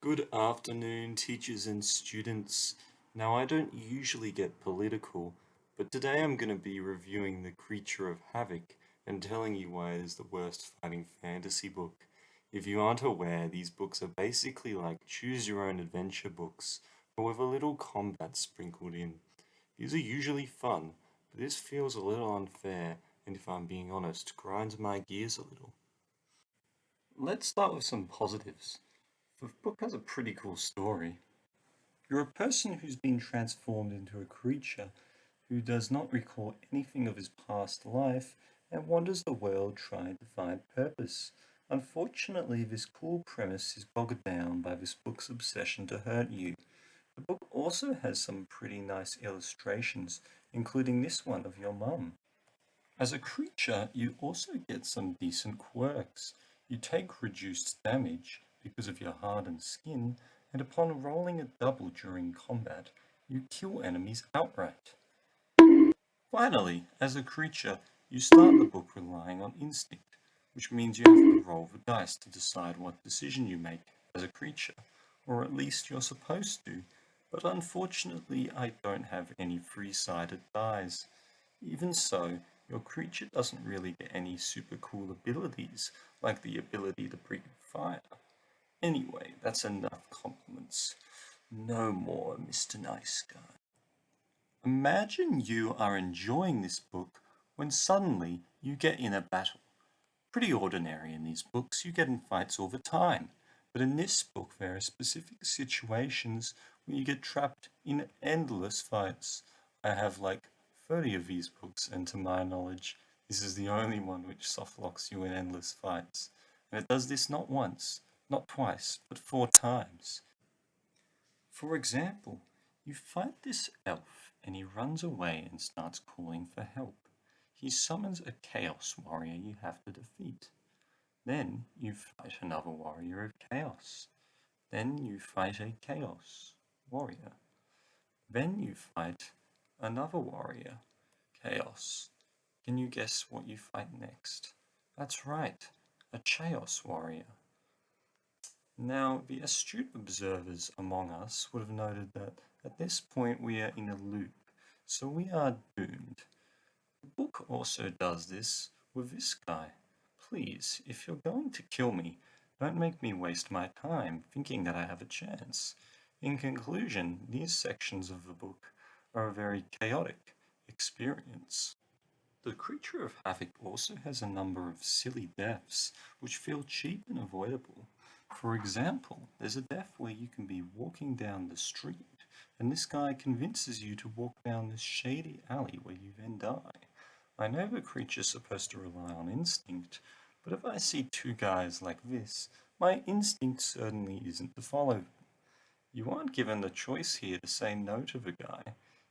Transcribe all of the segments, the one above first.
Good afternoon, teachers and students. Now, I don't usually get political, but today I'm going to be reviewing The Creature of Havoc and telling you why it is the worst fighting fantasy book. If you aren't aware, these books are basically like choose your own adventure books, but with a little combat sprinkled in. These are usually fun, but this feels a little unfair, and if I'm being honest, grinds my gears a little. Let's start with some positives. The book has a pretty cool story. You're a person who's been transformed into a creature who does not recall anything of his past life and wanders the world trying to find purpose. Unfortunately, this cool premise is bogged down by this book's obsession to hurt you. The book also has some pretty nice illustrations, including this one of your mum. As a creature, you also get some decent quirks. You take reduced damage because of your hardened skin, and upon rolling a double during combat, you kill enemies outright. Finally, as a creature, you start the book relying on instinct, which means you have to roll the dice to decide what decision you make as a creature, or at least you're supposed to, but unfortunately I don't have any free-sided dice. Even so, your creature doesn't really get any super cool abilities, like the ability to breathe fire. Anyway, that's enough compliments. No more, Mr. Nice Guy. Imagine you are enjoying this book when suddenly you get in a battle. Pretty ordinary in these books, you get in fights all the time. But in this book, there are specific situations where you get trapped in endless fights. I have like 30 of these books, and to my knowledge, this is the only one which softlocks you in endless fights. And it does this not once, not twice, but 4 times. For example, you fight this elf and he runs away and starts calling for help. He summons a chaos warrior you have to defeat. Then you fight another warrior of chaos. Then you fight a chaos warrior. Then you fight another warrior, chaos. Can you guess what you fight next? That's right, a chaos warrior. Now, the astute observers among us would have noted that at this point we are in a loop, so we are doomed. The book also does this with this guy. Please, if you're going to kill me, don't make me waste my time thinking that I have a chance. In conclusion, these sections of the book are a very chaotic experience. The Creature of Havoc also has a number of silly deaths which feel cheap and avoidable. For example, there's a death where you can be walking down the street and this guy convinces you to walk down this shady alley where you then die. I know the creature's supposed to rely on instinct, but if I see two guys like this, my instinct certainly isn't to follow them. You aren't given the choice here to say no to the guy.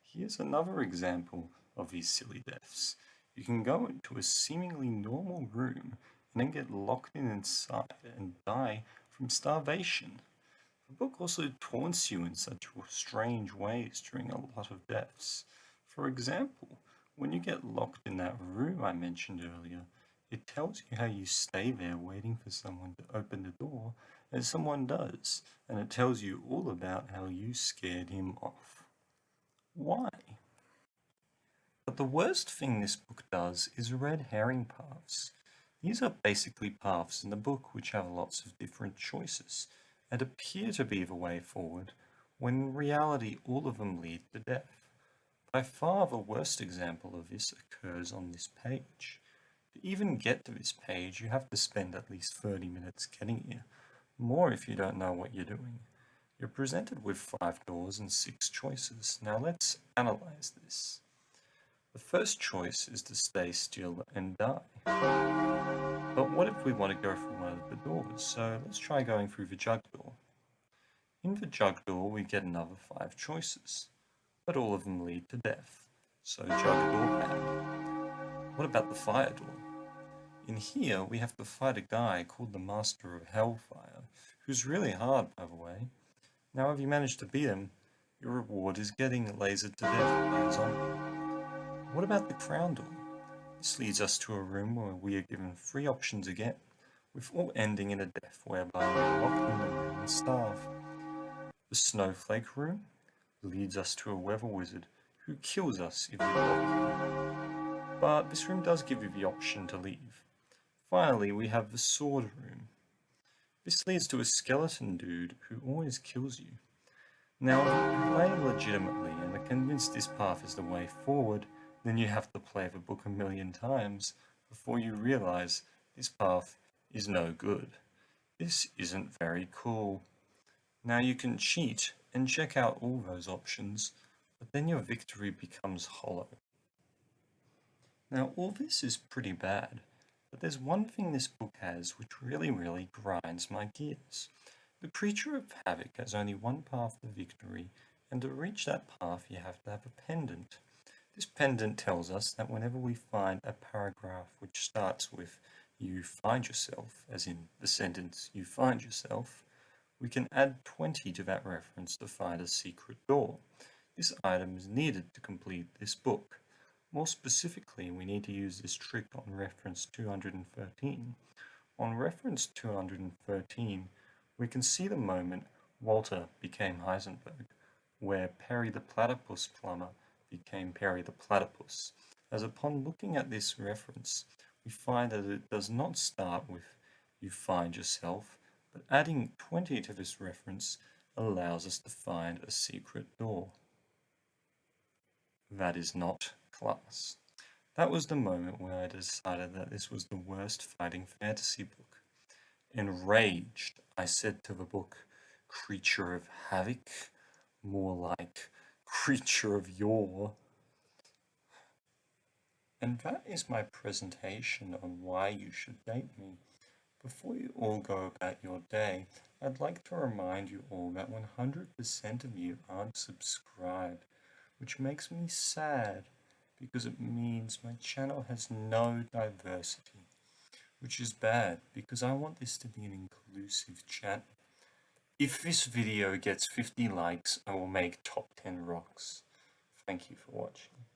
Here's another example of these silly deaths. You can go into a seemingly normal room and then get locked in inside and die from starvation. The book also taunts you in such strange ways during a lot of deaths. For example, when you get locked in that room I mentioned earlier, it tells you how you stay there waiting for someone to open the door, and someone does, and it tells you all about how you scared him off. Why? But the worst thing this book does is red herring paths. These are basically paths in the book which have lots of different choices, and appear to be the way forward, when in reality all of them lead to death. By far the worst example of this occurs on this page. To even get to this page, you have to spend at least 30 minutes getting here, more if you don't know what you're doing. You're presented with 5 doors and 6 choices. Now let's analyze this. The first choice is to stay still and die. But what if we want to go through one of the doors? So let's try going through the jug door. In the jug door, we get another 5 choices, but all of them lead to death. So jug door banned. What about the fire door? In here, we have to fight a guy called the Master of Hellfire, who's really hard, by the way. Now, if you manage to beat him, your reward is getting lasered to death by a zombie. What about the crown door? This leads us to a room where we are given 3 options again, with all ending in a death whereby we are locked in the room and starve. The snowflake room leads us to a weather wizard who kills us if we walk. But this room does give you the option to leave. Finally, we have the sword room. This leads to a skeleton dude who always kills you. Now, if you play legitimately and are convinced this path is the way forward, then you have to play the book a million times before you realize this path is no good. This isn't very cool. Now you can cheat and check out all those options, but then your victory becomes hollow. Now all this is pretty bad, but there's one thing this book has which really grinds my gears. The creature of Havoc has only one path to victory, and to reach that path you have to have a pendant. This pendant tells us that whenever we find a paragraph which starts with "you find yourself," as in the sentence "you find yourself," we can add 20 to that reference to find a secret door. This item is needed to complete this book. More specifically, we need to use this trick on reference 213. On reference 213, we can see the moment Walter became Heisenberg, where Perry the Platypus Plumber became Perry the Platypus, as upon looking at this reference, we find that it does not start with "you find yourself," but adding 20 to this reference allows us to find a secret door. That is not class. That was the moment where I decided that this was the worst fighting fantasy book. Enraged, I said to the book, "Creature of Havoc? More like Creature of Yore." And that is my presentation on why you should date me. Before you all go about your day, I'd like to remind you all that 100% of you aren't subscribed, which makes me sad because it means my channel has no diversity, which is bad because I want this to be an inclusive channel. If this video gets 50 likes, I will make top 10 rocks. Thank you for watching.